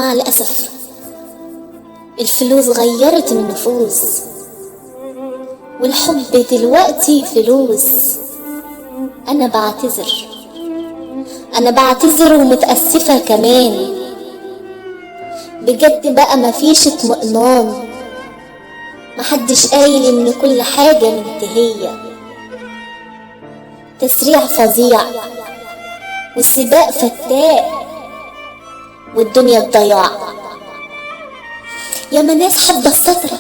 مع الأسف الفلوس غيرت النفوس، والحب دلوقتي فلوس. أنا بعتذر ومتأسفة كمان، بجد بقى مفيش اطمئنان، محدش قايل إن كل حاجة منتهية. تسريع فظيع والسباق فتاق والدنيا الضياع. ياما ناس حابة السترة،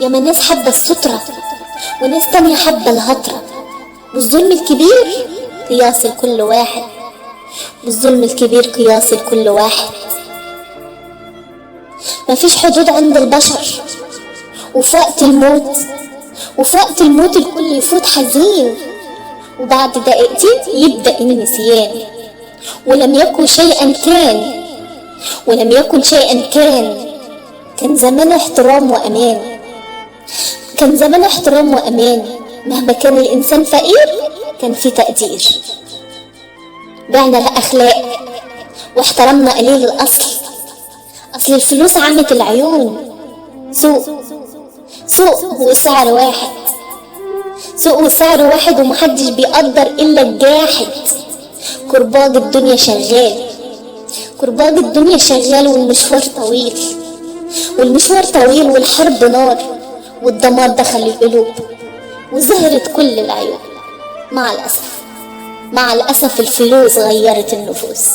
ياما ناس حابة السترة، وناس تانية حابة الهطرة. والظلم الكبير قياس لكل واحد، والظلم الكبير قياس لكل واحد. مفيش حدود عند البشر، وفي وقت الموت الكل يفوت حزين، وبعد دقيقتين يبدأ النسيان. ولم يكن شيئا كان، كان زمان احترام وأمان، مهما كان الإنسان فقير كان في تقدير. بعنا الأخلاق واحترمنا قليل الأصل، أصل الفلوس عمت العيون. سوق وسعر واحد، ومحدش بيقدر إلا الجاحد. كرباج الدنيا شغال، والمشوار طويل، والحرب نار، والدمار دخل القلوب، وظهرت كل العيوب. مع الأسف الفلوس غيرت النفوس.